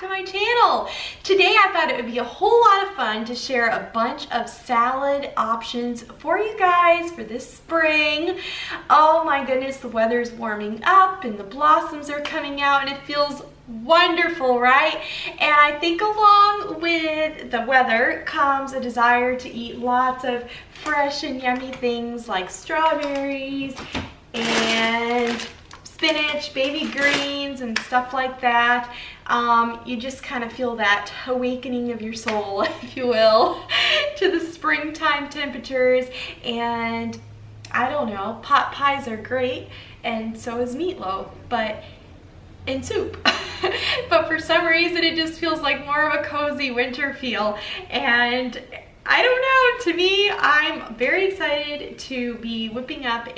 to my channel. Today I thought it would be a whole lot of fun to share a bunch of salad options for you guys for this spring. Oh my goodness, the weather's warming up and the blossoms are coming out and it feels wonderful, right? And I think along with the weather comes a desire to eat lots of fresh and yummy things like strawberries and spinach, baby greens, and stuff like that. You just kind of feel that awakening of your soul, if you will, to the springtime temperatures. And I don't know, pot pies are great, and so is meatloaf, and soup. But for some reason it just feels like more of a cozy winter feel, and I don't know, to me, I'm very excited to be whipping up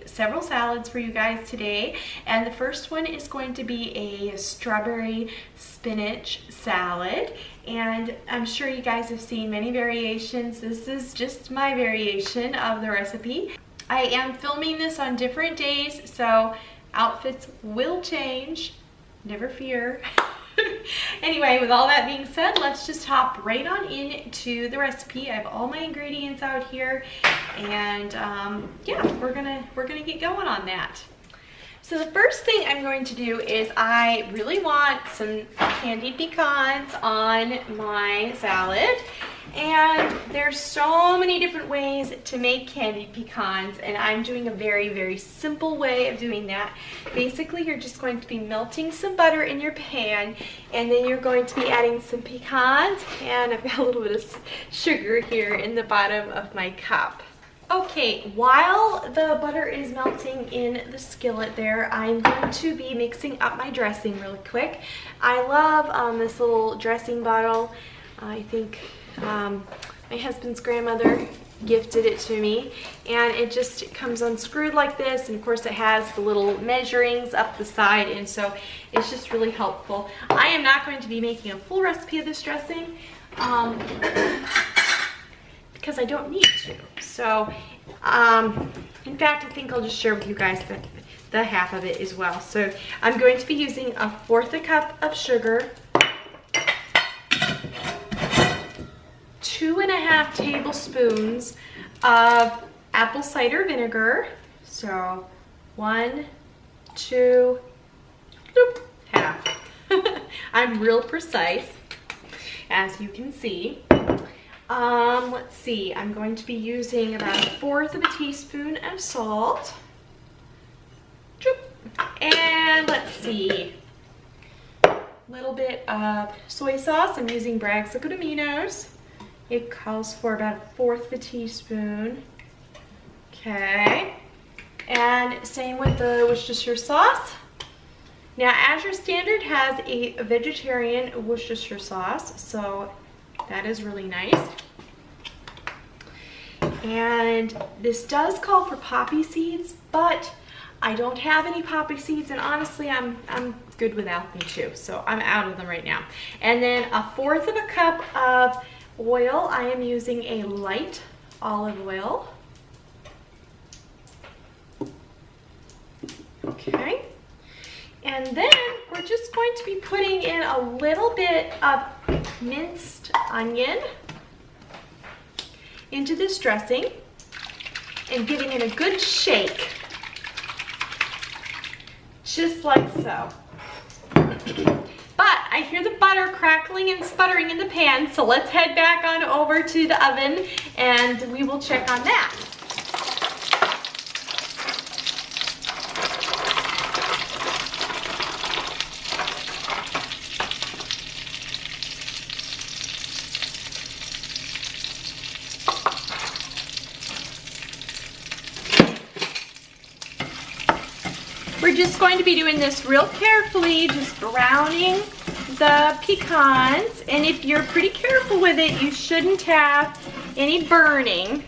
several salads for you guys today. And the first one is going to be a strawberry spinach salad. And I'm sure you guys have seen many variations. This is just my variation of the recipe. I am filming this on different days, so outfits will change, never fear. Anyway, with all that being said, let's just hop right on into the recipe. I have all my ingredients out here, and yeah, we're gonna get going on that. So the first thing I'm going to do is I really want some candied pecans on my salad. And there's so many different ways to make candied pecans, and I'm doing a very, very simple way of doing that. Basically, you're just going to be melting some butter in your pan, and then you're going to be adding some pecans, and I've got a little bit of sugar here in the bottom of my cup. Okay, while the butter is melting in the skillet there, I'm going to be mixing up my dressing really quick. I love this little dressing bottle. I think my husband's grandmother gifted it to me, and it just comes unscrewed like this, and of course it has the little measurings up the side, and so it's just really helpful. I am not going to be making a full recipe of this dressing because I don't need to. So in fact, I think I'll just share with you guys the half of it as well. So I'm going to be using 1/4 cup of sugar, 2.5 tablespoons of apple cider vinegar. So 1, 2, half. I'm real precise, as you can see. Let's see, I'm going to be using about 1/4 teaspoon of salt. And let's see, a little bit of soy sauce. I'm using Bragg's Liquid Aminos. It calls for about 1/4 teaspoon. Okay. And same with the Worcestershire sauce. Now, Azure Standard has a vegetarian Worcestershire sauce, so that is really nice. And this does call for poppy seeds, but I don't have any poppy seeds, and honestly, I'm good without them too, so I'm out of them right now. And then 1/4 cup of oil. I am using a light olive oil. Okay. And then we're just going to be putting in a little bit of minced onion into this dressing and giving it a good shake, just like so. But I hear the butter crackling and sputtering in the pan, so let's head back on over to the oven and we will check on that. We're just going to be doing this real carefully, just browning the pecans, and if you're pretty careful with it, you shouldn't have any burning.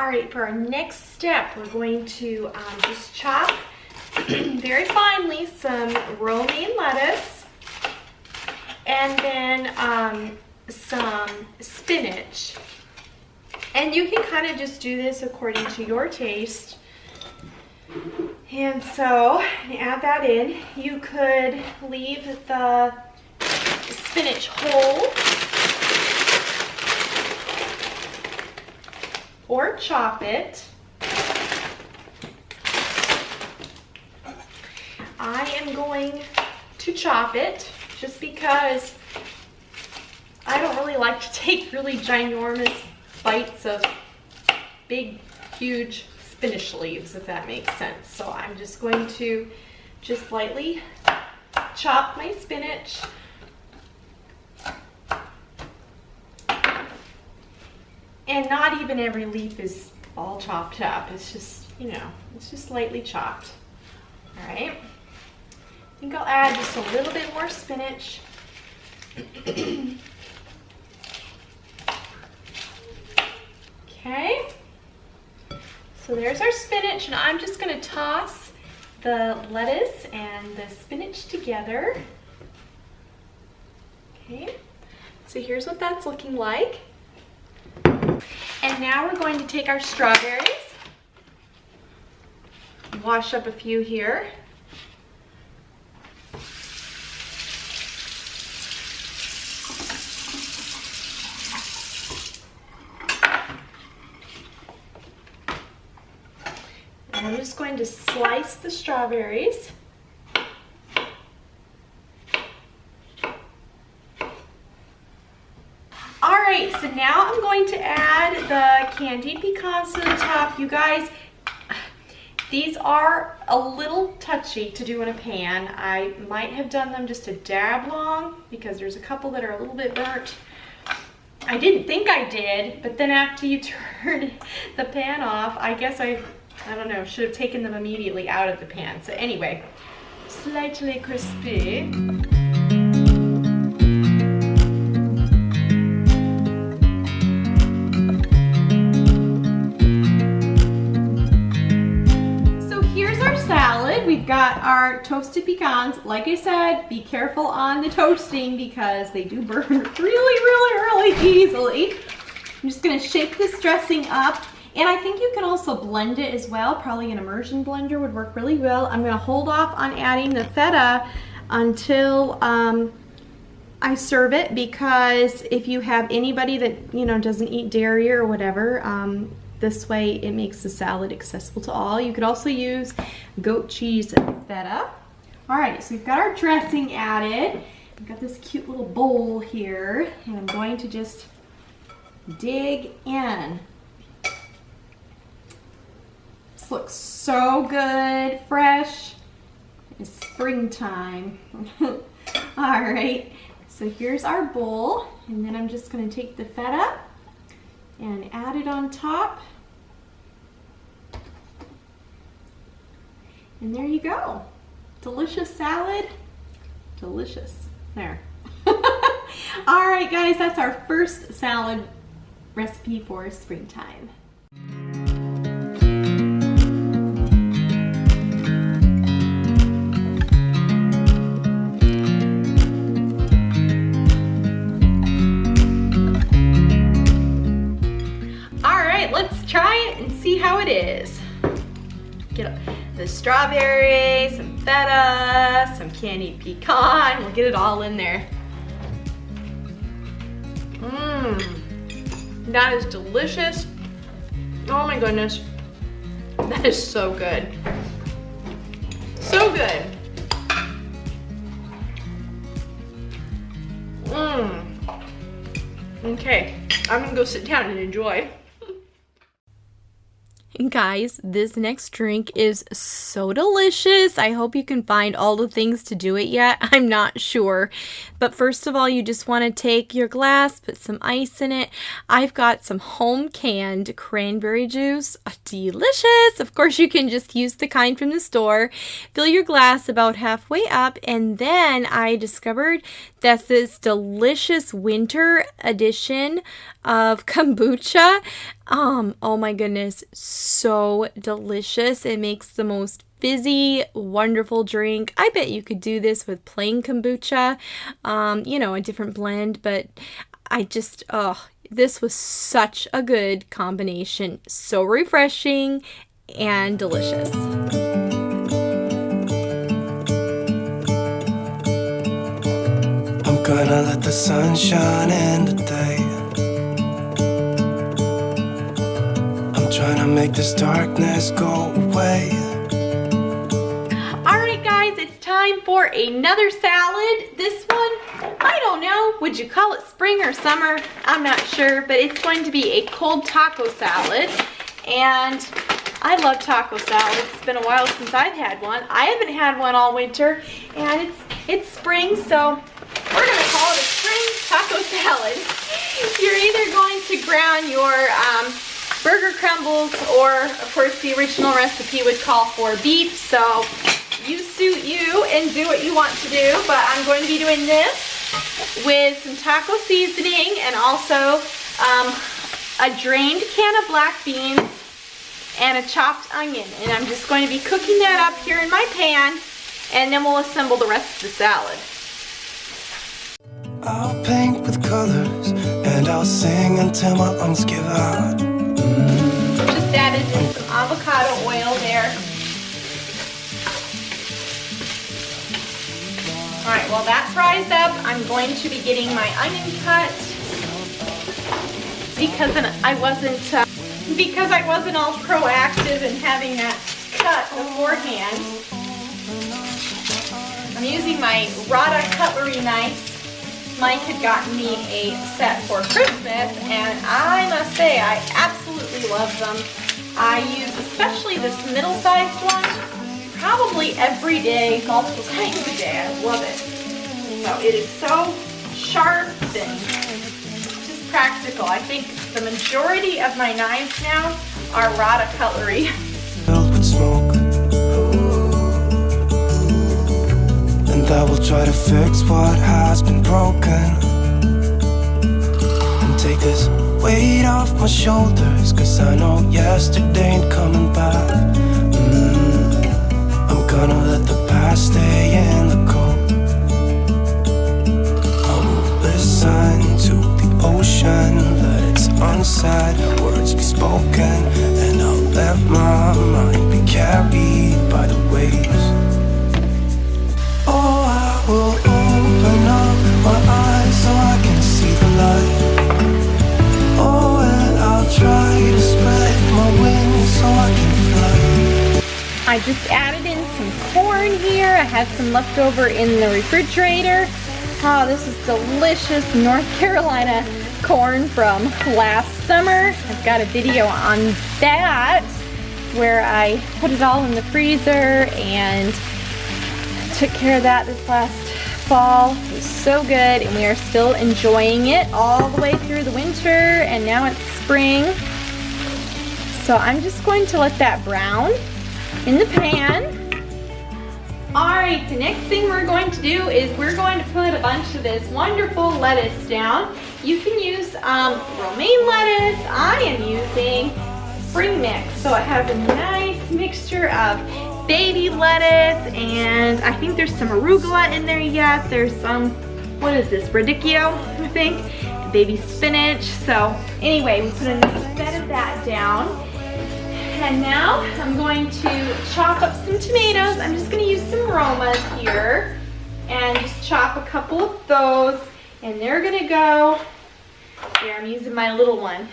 right, for our next step, we're going to just chop very finely some romaine lettuce and then some spinach. And you can kind of just do this according to your taste. And so, add that in. You could leave the spinach whole or chop it. I am going to chop it just because I don't really like to take really ginormous bites of big, huge spinach leaves, if that makes sense. So I'm just going to just lightly chop my spinach. And not even every leaf is all chopped up. It's just, you know, it's just lightly chopped. All right. I think I'll add just a little bit more spinach. Okay. So there's our spinach, and I'm just going to toss the lettuce and the spinach together. Okay. So here's what that's looking like. And now we're going to take our strawberries, wash up a few here. And I'm just going to slice the strawberries. Alright, so now I'm going to add the candied pecans to the top. You guys, these are a little touchy to do in a pan. I might have done them just a dab long because there's a couple that are a little bit burnt. I didn't think I did, but then after you turn the pan off, I guess I don't know, should have taken them immediately out of the pan. So anyway, slightly crispy. We've got our toasted pecans. Like I said, be careful on the toasting because they do burn really easily. I'm just going to shake this dressing up, and I think you can also blend it as well. Probably an immersion blender would work really well. I'm going to hold off on adding the feta until I serve it, because if you have anybody that, you know, doesn't eat dairy or whatever, this way it makes the salad accessible to all. You could also use goat cheese feta. All right, so we've got our dressing added. We've got this cute little bowl here, and I'm going to just dig in. This looks so good, fresh. It's springtime. All right, so here's our bowl, and then I'm just going to take the feta and add it on top. And there you go. Delicious salad. Delicious. There. All right, guys, that's our first salad recipe for springtime. Let's try it and see how it is. Get the strawberries, some feta, some candied pecan. We'll get it all in there. That is delicious. Oh my goodness. That is so good. So good. Okay, I'm gonna go sit down and enjoy. Guys, this next drink is so delicious. I hope you can find all the things to do it yet. I'm not sure. But first of all, you just want to take your glass, put some ice in it. I've got some home canned cranberry juice. Delicious. Of course, you can just use the kind from the store. Fill your glass about halfway up. And then I discovered that's this delicious winter edition of kombucha. Oh my goodness, so delicious. It makes the most fizzy, wonderful drink. I bet you could do this with plain kombucha, you know, a different blend, but this was such a good combination. So refreshing and delicious. I'm gonna let the sun shine in today. I'm trying to make this darkness go away. Alright guys, it's time for another salad. This one, I don't know, would you call it spring or summer? I'm not sure, but it's going to be a cold taco salad. And I love taco salad. It's been a while since I've had one. I haven't had one all winter, and it's spring, so we're gonna call it a spring taco salad. You're either going to brown your burger crumbles, or of course the original recipe would call for beef, so you suit you and do what you want to do, but I'm going to be doing this with some taco seasoning and also a drained can of black beans and a chopped onion, and I'm just going to be cooking that up here in my pan, and then we'll assemble the rest of the salad. I'll paint with colors and I'll sing until my lungs give out. Just added some avocado oil there. Alright, while that fries up, I'm going to be getting my onion cut because I wasn't all proactive in having that cut beforehand. I'm using my Rada cutlery knife. Mike had gotten me a set for Christmas, and I must say I absolutely love them. I use especially this middle-sized one probably every day, multiple times a day. I love it. So it is so sharp and just practical. I think the majority of my knives now are Rada cutlery. Filled with smoke, and I will try to fix what has been broken and take this weight off my shoulders, 'cause I know yesterday ain't coming back. I'm gonna let the past stay in the cold. I will listen to the ocean, let its unsaid words be spoken, and I'll let my mind be carried by the waves. Oh, I will open up my eyes so I can see the light. Oh, and I'll try to spread my wings so I can fly. I just added in some corn here. I had some left over in the refrigerator. Oh, this is delicious North Carolina corn from last summer. I've got a video on that where I put it all in the freezer and took care of that this last fall. It was so good, and we are still enjoying it all the way through the winter, and now it's spring. So I'm just going to let that brown in the pan. Alright, the next thing we're going to do is we're going to put a bunch of this wonderful lettuce down. You can use romaine lettuce. I am using spring mix, so it has a nice mixture of baby lettuce, and I think there's some arugula in there yet. There's some, what is this, radicchio, I think, baby spinach. So anyway, we put a nice bed of that down. And now I'm going to chop up some tomatoes. I'm just going to use some Romas here and just chop a couple of those, and they're going to go, here I'm using my little one.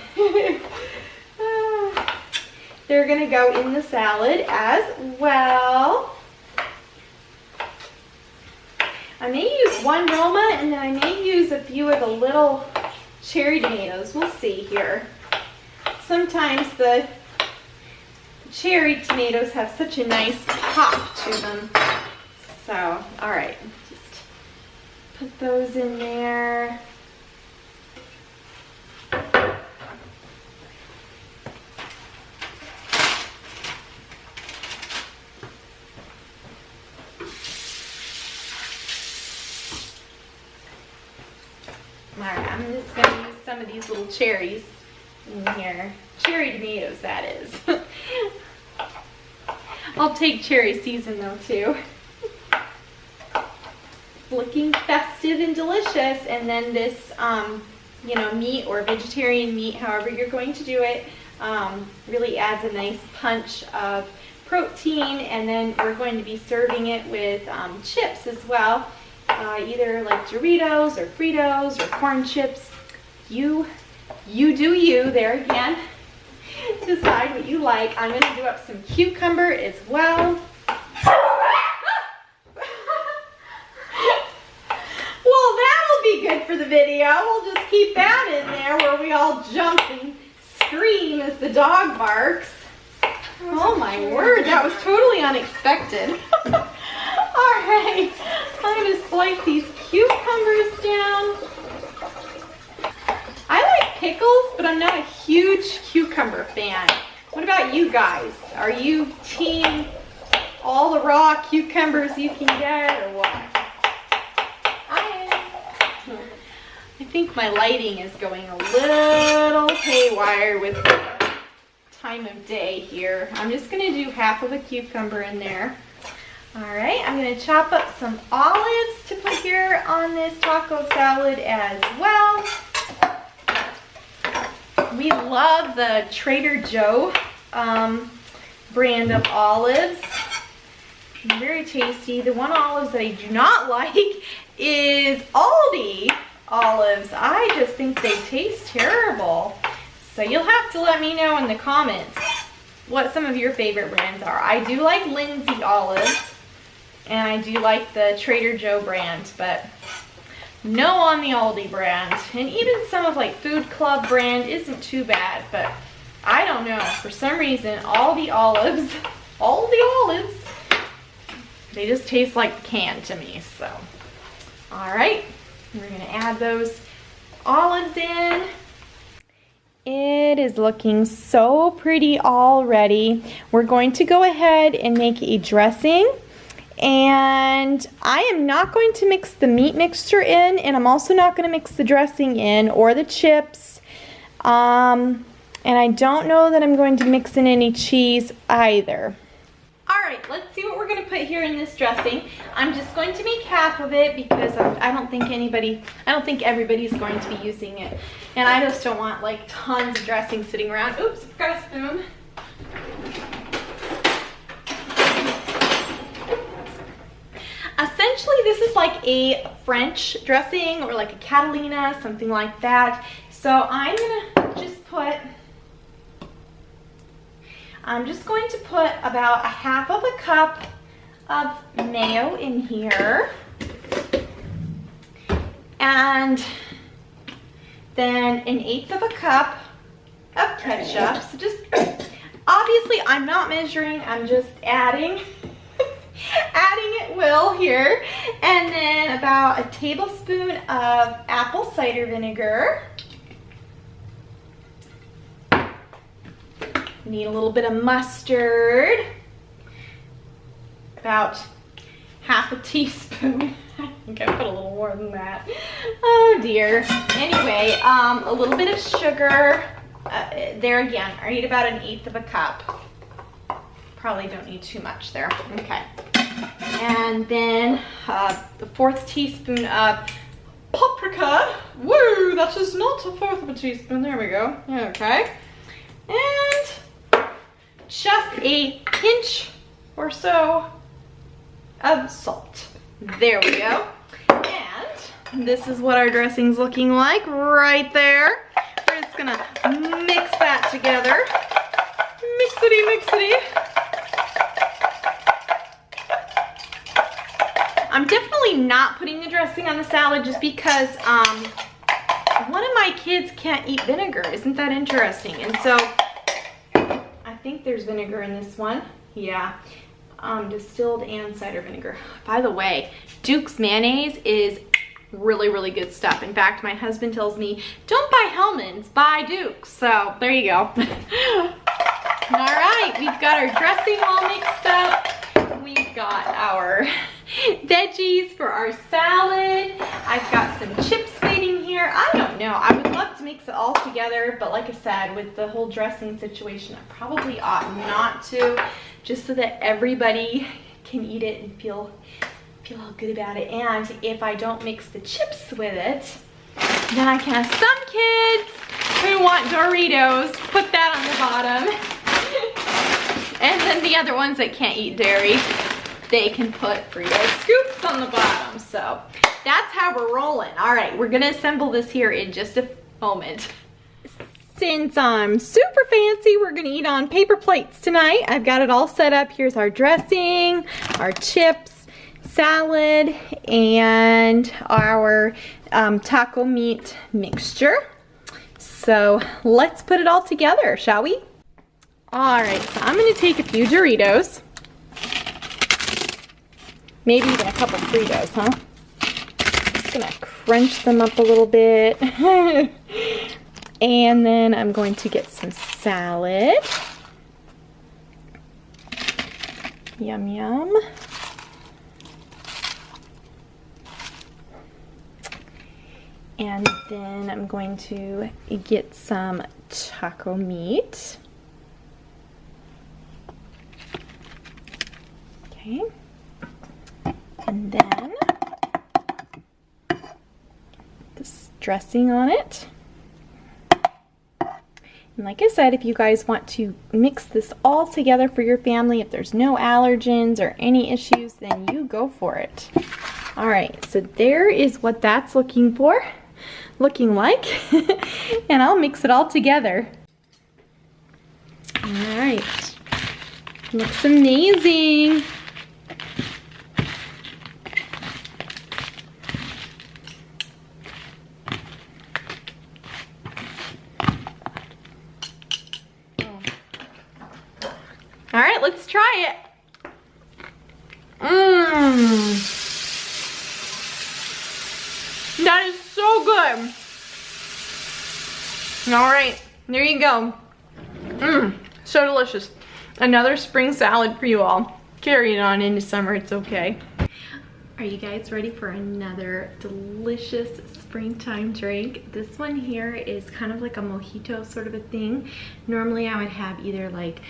They're gonna go in the salad as well. I may use one Roma, and then I may use a few of the little cherry tomatoes. We'll see here. Sometimes the cherry tomatoes have such a nice pop to them. So, all right, just put those in there. Alright, I'm just going to use some of these little cherries in here. Cherry tomatoes, that is. I'll take cherry season though too. Looking festive and delicious. And then this, you know, meat or vegetarian meat, however you're going to do it, really adds a nice punch of protein. And then we're going to be serving it with chips as well, either like Doritos or Fritos or corn chips. You do you there again. Decide what you like. I'm going to do up some cucumber as well. Well, that'll be good for the video. We'll just keep that in there where we all jump and scream as the dog barks. Oh my word, that was totally unexpected. All right, I'm going to slice these cucumbers down. I like pickles, but I'm not a huge cucumber fan. What about you guys? Are you team all the raw cucumbers you can get, or what? I think my lighting is going a little haywire with the time of day here. I'm just going to do half of a cucumber in there. All right, I'm going to chop up some olives to put here on this taco salad as well. We love the Trader Joe brand of olives. Very tasty. The one olives that I do not like is Aldi olives. I just think they taste terrible. So you'll have to let me know in the comments what some of your favorite brands are. I do like Lindsay olives, and I do like the Trader Joe brand, but no on the Aldi brand. And even some of like Food Club brand isn't too bad, but I don't know. For some reason, all the olives, they just taste like the can to me. So, all right, we're gonna add those olives in. It is looking so pretty already. We're going to go ahead and make a dressing. And I am not going to mix the meat mixture in, and I'm also not going to mix the dressing in or the chips. And I don't know that I'm going to mix in any cheese either. Alright, let's see what we're going to put here in this dressing. I'm just going to make half of it because I don't think everybody's going to be using it. And I just don't want like tons of dressing sitting around. Oops, I forgot a spoon. Essentially, this is like a French dressing or like a Catalina, something like that. So I'm just going to put about a half of a cup of mayo in here. And then an eighth of a cup of ketchup. So just, obviously I'm not measuring, I'm just adding at will here. And then about a tablespoon of apple cider vinegar. Need a little bit of mustard. About half a teaspoon. I think I put a little more than that. Oh dear. Anyway, a little bit of sugar. There again, I need about an eighth of a cup. Probably don't need too much there. Okay. And then the fourth teaspoon of paprika. Woo, that is not a fourth of a teaspoon. There we go. Okay. And just a pinch or so of salt. There we go. And this is what our dressing's looking like right there. We're just gonna mix that together. Mixity, mixity. I'm definitely not putting the dressing on the salad just because one of my kids can't eat vinegar. Isn't that interesting? And so I think there's vinegar in this one. Yeah, distilled and cider vinegar. By the way, Duke's mayonnaise is really, really good stuff. In fact, my husband tells me, don't buy Hellmann's, buy Duke's. So there you go. All right, we've got our dressing all mixed up. We've got our veggies for our salad. I've got some chips waiting here. I don't know. I would love to to mix it all together, but like I said, with the whole dressing situation, I probably ought not to, just so that everybody can eat it and feel all good about it. And if I don't mix the chips with it, then I can have some kids who want Doritos, put that on the bottom. And then the other ones that can't eat dairy, they can put Frito scoops on the bottom. So that's how we're rolling. All right, we're gonna assemble this here in just a moment. Since I'm super fancy, we're gonna eat on paper plates tonight. I've got it all set up. Here's our dressing, our chips, salad, and our taco meat mixture. So let's put it all together, shall we? All right, so I'm gonna take a few Doritos. Maybe even a couple Fritos, huh? Just gonna crunch them up a little bit. And then I'm going to get some salad. Yum, yum. And then I'm going to get some taco meat. Okay. And then this dressing on it. And like I said, if you guys want to mix this all together for your family, if there's no allergens or any issues, then you go for it. All right, so there is what that's looking like. And I'll mix it all together. All right, looks amazing. All right, let's try it. That is so good. All right, there you go. So delicious. Another spring salad for you all. Carry it on into summer, it's okay. Are you guys ready for another delicious springtime drink? This one here is kind of like a mojito sort of a thing. Normally I would have either like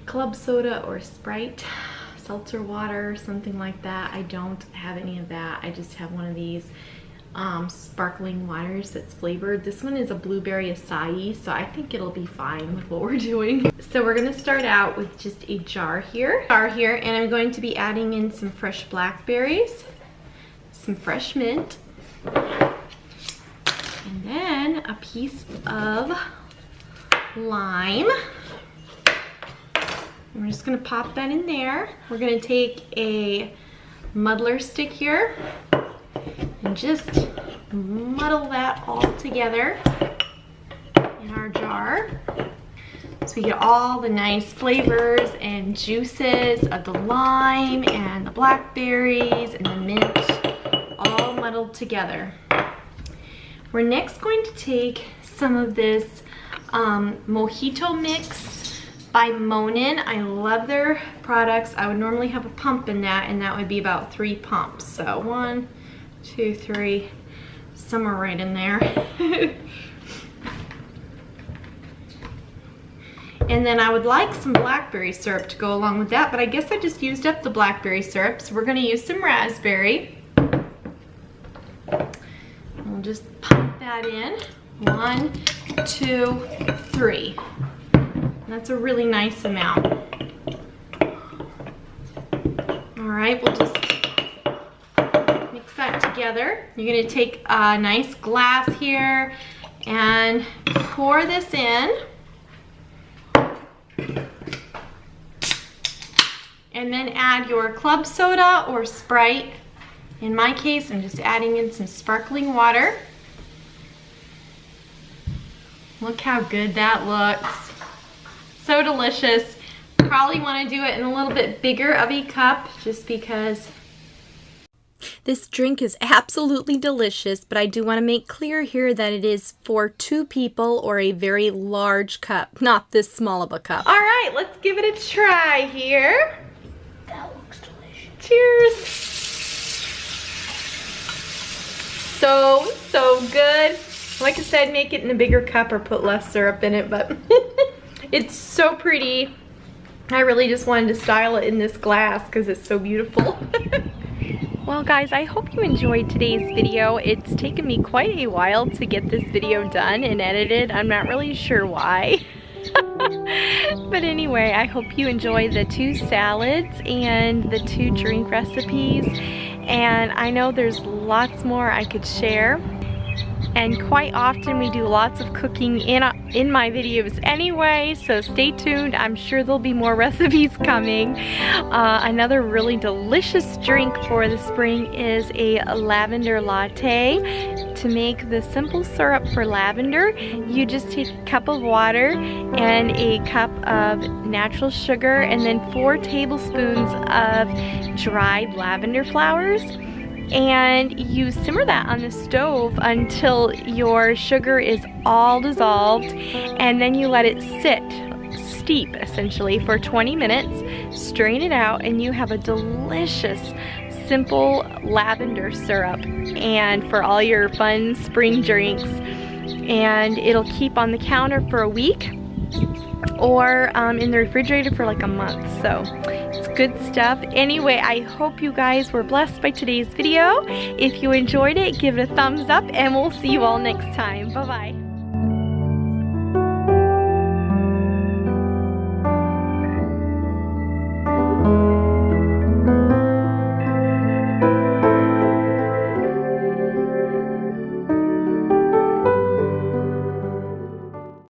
club soda or Sprite, seltzer water, something like that. I don't have any of that. I just have one of these sparkling waters that's flavored. This one is a blueberry acai, so I think it'll be fine with what we're doing. So we're gonna start out with just a jar here, and I'm going to be adding in some fresh blackberries, some fresh mint, and then a piece of lime. We're just gonna pop that in there. We're gonna take a muddler stick here and just muddle that all together in our jar so we get all the nice flavors and juices of the lime and the blackberries and the mint all muddled together. We're next going to take some of this mojito mix by Monin. I love their products. I would normally have a pump in that, and that would be about 3 pumps. So 1, 2, 3, somewhere right in there. And then I would like some blackberry syrup to go along with that, but I guess I just used up the blackberry syrup, so we're gonna use some raspberry. We'll just pump that in. 1, 2, 3. That's a really nice amount. All right, we'll just mix that together. You're gonna take a nice glass here and pour this in. And then add your club soda or Sprite. In my case, I'm just adding in some sparkling water. Look how good that looks. So delicious. Probably want to do it in a little bit bigger of a cup just because. This drink is absolutely delicious, but I do want to make clear here that it is for 2 people or a very large cup, not this small of a cup. All right, let's give it a try here. That looks delicious. Cheers. So good. Like I said, make it in a bigger cup or put less syrup in it, but it's so pretty. I really just wanted to style it in this glass because it's so beautiful. Well guys, I hope you enjoyed today's video. It's taken me quite a while to get this video done and edited. I'm not really sure why. But anyway, I hope you enjoy the 2 salads and the 2 drink recipes. And I know there's lots more I could share. And quite often we do lots of cooking in my videos anyway, so stay tuned. I'm sure there'll be more recipes coming. Another really delicious drink for the spring is a lavender latte. To make the simple syrup for lavender, you just take a cup of water and a cup of natural sugar and then 4 tablespoons of dried lavender flowers. And you simmer that on the stove until your sugar is all dissolved, and then you let it steep essentially for 20 minutes, strain it out, and you have a delicious simple lavender syrup and for all your fun spring drinks. And it'll keep on the counter for a week or in the refrigerator for like a month, so it's good stuff. Anyway, I hope you guys were blessed by today's video. If you enjoyed it, give it a thumbs up and we'll see you all next time. Bye bye.